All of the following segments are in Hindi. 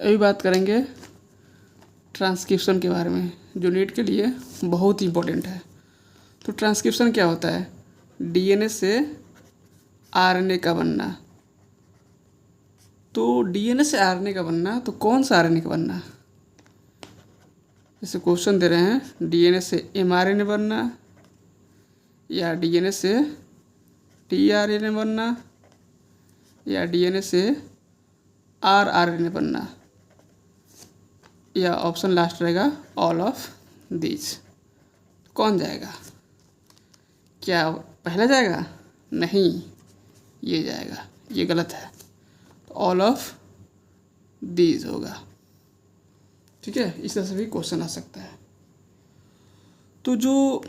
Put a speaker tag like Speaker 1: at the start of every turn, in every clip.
Speaker 1: अभी बात करेंगे ट्रांसक्रिप्शन के बारे में, जो नीट के लिए बहुत इम्पोर्टेंट है। तो ट्रांसक्रिप्शन क्या होता है? डीएनए से आरएनए का बनना। तो डीएनए से आरएनए का बनना, तो कौन सा आरएनए का बनना? जैसे क्वेश्चन दे रहे हैं, डीएनए से एमआरएनए बनना, या डीएनए से टीआरएनए बनना, या डीएनए से आरआरएनए बनना, या ऑप्शन लास्ट रहेगा ऑल ऑफ दीज। कौन जाएगा? क्या पहला जाएगा? नहीं, ये जाएगा। ये गलत है, तो ऑल ऑफ दीज होगा। ठीक है, इस तरह से भी क्वेश्चन आ सकता है। तो जो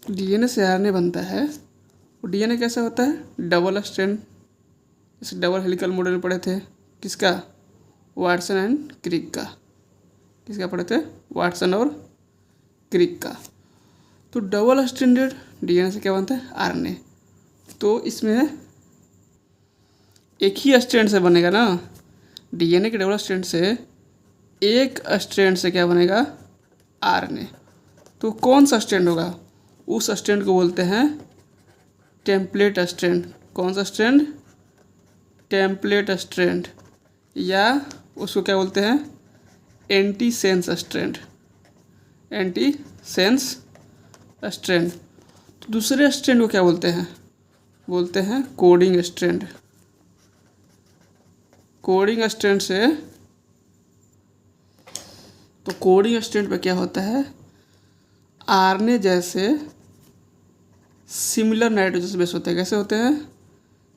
Speaker 1: डीएनए से आरएनए बनता है, वो डीएनए कैसा होता है? Double strand. इस डबल हेलिकल मॉडल में पढ़े थे, किसका? वाटसन एंड क्रिक का। किसका पढ़े थे? वाटसन और क्रिक का। तो डबल स्ट्रैंडेड डीएनए से क्या बनता है? आरएनए। तो इसमें एक ही स्ट्रैंड से बनेगा ना, डीएनए के डबल स्ट्रैंड से एक स्ट्रैंड से क्या बनेगा? आरएनए। तो कौन सा स्ट्रैंड होगा? उस स्ट्रैंड को बोलते हैं टेम्पलेट स्ट्रैंड। कौन सा स्ट्रैंड? टेम्पलेट स्ट्रैंड, या उसको क्या बोलते हैं? Antisense strand. Antisense strand. तो दूसरे स्ट्रैंड को क्या बोलते हैं? बोलते हैं कोडिंग स्ट्रैंड। कोडिंग स्ट्रैंड से, तो कोडिंग स्ट्रैंड पे क्या होता है? आरएनए जैसे सिमिलर नाइट्रोजन बेस होते हैं। कैसे होते हैं?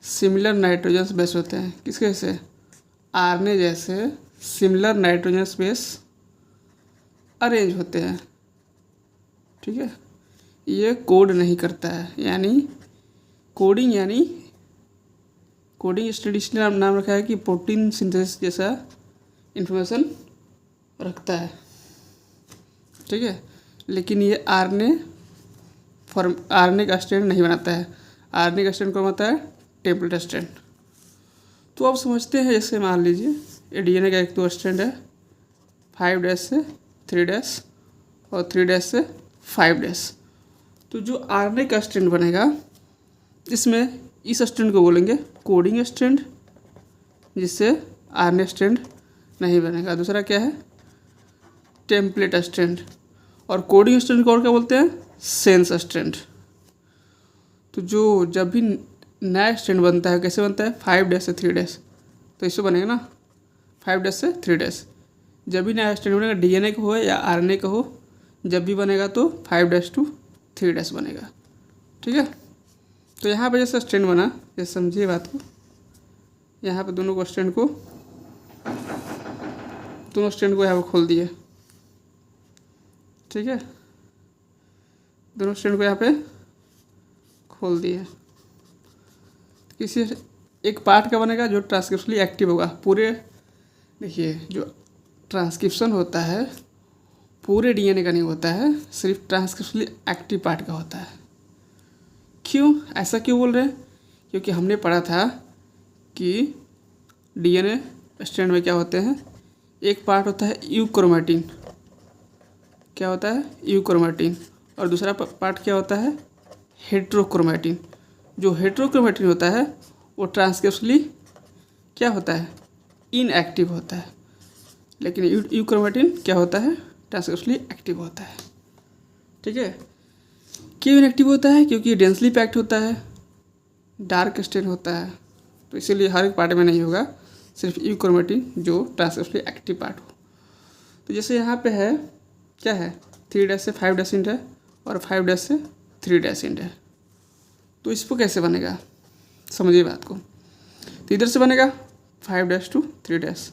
Speaker 1: सिमिलर नाइट्रोजन बेस होते हैं। किसके जैसे? आरएनए जैसे सिमिलर नाइट्रोजन बेस अरेंज होते हैं। ठीक है, ये कोड नहीं करता है, यानी कोडिंग, यानी कोडिंग स्टडी इसलिए नाम रखा है कि प्रोटीन सिंथेसिस जैसा इंफॉर्मेशन रखता है। ठीक है, लेकिन ये आरएनए का स्ट्रैंड नहीं बनाता है। आरएनए का स्ट्रैंड कौन बनाता है? Template strand. तो आप समझते हैं, जैसे मान लीजिए ये डीएनए का एक तो स्ट्रैंड है 5' से 3' और 3' से 5'। तो जो आरएनए का स्ट्रैंड बनेगा, इसमें इस स्ट्रैंड को बोलेंगे कोडिंग स्ट्रैंड, जिससे आरएनए स्ट्रैंड नहीं बनेगा। दूसरा क्या है? Template strand. और कोडिंग स्ट्रैंड को और क्या बोलते हैं? Sense strand. तो जो जब भी नया स्ट्रैंड बनता है, कैसे बनता है? 5' से 3'। तो इससे बनेगा ना 5' से 3'। जब भी नया स्ट्रैंड बनेगा, डीएनए का हो या आरएनए का हो, जब भी बनेगा तो 5' to 3' बनेगा। ठीक है, तो यहाँ पे जैसे स्ट्रैंड बना, जैसे समझिए बात को, यहाँ पे दोनों स्ट्रैंड को यहाँ पे खोल दिए। ठीक है, दोनों स्ट्रैंड को यहाँ पे खोल दिए। किसी एक पार्ट का बनेगा जो ट्रांसक्रिप्शनली एक्टिव होगा। पूरे, देखिए, जो ट्रांसक्रिप्शन होता है पूरे डीएनए का नहीं होता है, सिर्फ ट्रांसक्रिप्शनली एक्टिव पार्ट का होता है। क्यों ऐसा क्यों बोल रहे हैं? क्योंकि हमने पढ़ा था कि डीएनए स्ट्रैंड में क्या होते हैं? एक पार्ट होता है यूक्रोमैटिन। क्या होता है? यूक्रोमैटिन। और दूसरा पार्ट क्या होता है? हेट्रोक्रोमैटिन। जो हेट्रोक्रोमैटिन होता है वो ट्रांसक्रिप्शनली क्या होता है? इनएक्टिव होता है। लेकिन यूक्रोमैटिन क्या होता है? ट्रांसक्रिप्शनली एक्टिव होता है। ठीक है, क्यों इनएक्टिव होता है? क्योंकि डेंसली पैक्ड होता है, डार्क स्टेन होता है, तो इसीलिए हर एक पार्ट में नहीं होगा, सिर्फ यूक्रोमैटिन जो ट्रांसक्रिप्शनली एक्टिव पार्ट हो। तो जैसे यहाँ पे है, क्या है? 3' से 5' इंड है और 5' से 3' इंड है। तो इसको कैसे बनेगा? समझिए बात को। तो इधर से बनेगा 5' to 3',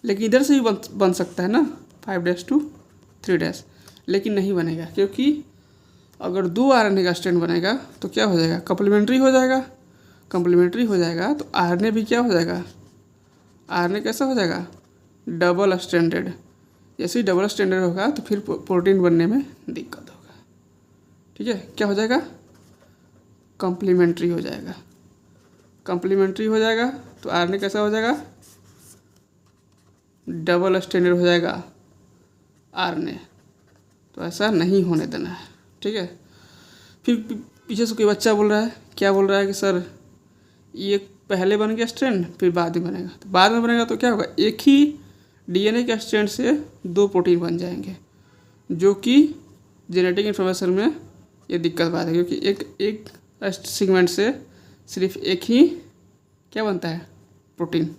Speaker 1: लेकिन इधर से भी बन सकता है ना 5' to 3', लेकिन नहीं बनेगा, क्योंकि अगर 2 आरएनए का स्ट्रैंड बनेगा तो क्या हो जाएगा? कम्प्लीमेंट्री हो जाएगा। कम्प्लीमेंट्री हो जाएगा तो आरएनए भी क्या हो जाएगा? आरएनए कैसा हो जाएगा? Double stranded. जैसे ही डबल स्ट्रैंडेड होगा तो फिर प्रोटीन बनने में दिक्कत होगा। ठीक है, क्या हो जाएगा? कम्प्लीमेंट्री हो जाएगा। कम्प्लीमेंट्री हो जाएगा तो आरएनए कैसा हो जाएगा? डबल स्ट्रैंडेड हो जाएगा आरएनए। तो ऐसा नहीं होने देना है, ठीक है। फिर पीछे से कोई बच्चा बोल रहा है, क्या बोल रहा है कि सर ये पहले बन गया स्ट्रैंड फिर बाद में बनेगा। तो बाद में बनेगा तो क्या होगा, एक ही डीएनए के स्ट्रैंड से 2 प्रोटीन बन जाएंगे, जो कि जेनेटिक इन्फॉर्मेशन में ये दिक्कत बात है, क्योंकि एक सेगमेंट से सिर्फ एक ही क्या बनता है, प्रोटीन,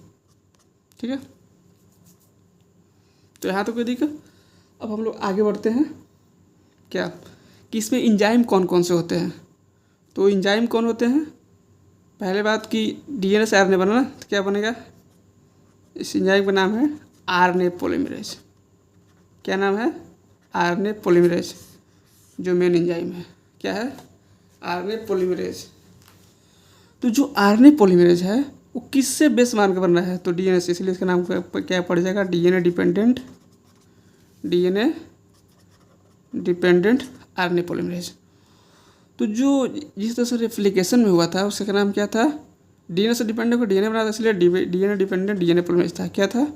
Speaker 1: ठीक है। तो यहाँ तो कोई दिक्कत। अब हम लोग आगे बढ़ते हैं क्या, कि इसमें इंजाइम कौन कौन से होते हैं। तो इंजाइम कौन होते हैं, पहले बात कि डीएनए से आरएनए बना ना, तो क्या बनेगा, इस इंजाइम का नाम है आरएनए पॉलीमरेज। क्या नाम है, आरएनए पॉलीमरेज, जो मेन इंजाइम है क्या है, आरएनए पॉलीमरेज। तो जो आरएनए पॉलीमरेज है वो किससे बेस मान के बन रहा है, तो डीएनए से, इसलिए इसका नाम क्या पड़ जाएगा, डीएनए डिपेंडेंट आरएनए पॉलीमरेज। तो जो जिस तरह से रेप्लिकेशन में हुआ था उसका नाम क्या था, डीएनए से डिपेंडेंट को डीएनए बना था, इसलिए डीएनए डिपेंडेंट डीएनए पॉलीमरेज था। क्या था,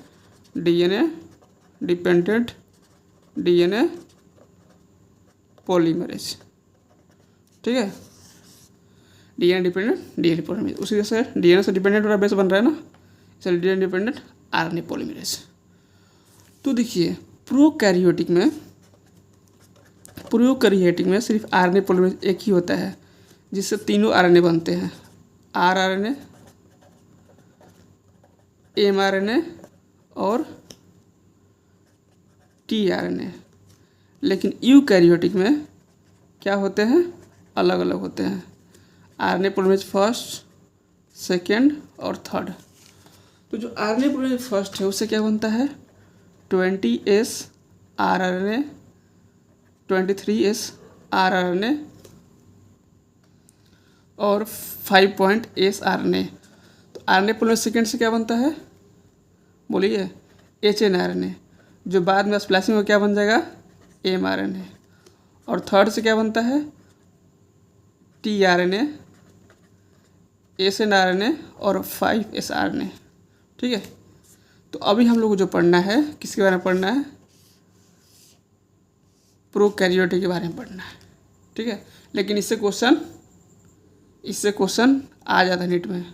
Speaker 1: डीएनए डिपेंडेंट डीएनए पॉलीमरेज, ठीक है। डीएनए डिपेंडेंट डीएनए पॉलीमरेज, उसी से डीएनए से डिपेंडेंट वाला बेस बन रहा है ना, इसलिए डीएनए डिपेंडेंट आरएनए पॉलीमरेज। तो देखिए प्रोकैरियोटिक में सिर्फ आरएनए पॉलीमरेज एक ही होता है, जिससे तीनों आरएनए बनते हैं, आरआरएनए, एमआरएनए और टीआरएनए। लेकिन यूकैरियोटिक में क्या होते हैं, अलग अलग होते हैं, आरएनए पॉलीमरेज फर्स्ट, सेकेंड और थर्ड। तो जो आरएनए पॉलीमरेज फर्स्ट है उससे क्या बनता है, 20S आरआरएनए, 23S आरआरएनए और 5S आरएनए। तो आरएनए पॉलीमरेज सेकेंड से क्या बनता है, बोलिए, HNRNA, जो बाद में स्प्लाइसिंग में क्या बन जाएगा, mRNA। और थर्ड से क्या बनता है, tRNA, SNRNA और 5sRNA, ठीक है। तो अभी हम लोग को जो पढ़ना है, किसके बारे में पढ़ना है, प्रोकैरियोटिक के बारे में पढ़ना है, ठीक है। लेकिन इससे क्वेश्चन आ जाता है नीट में।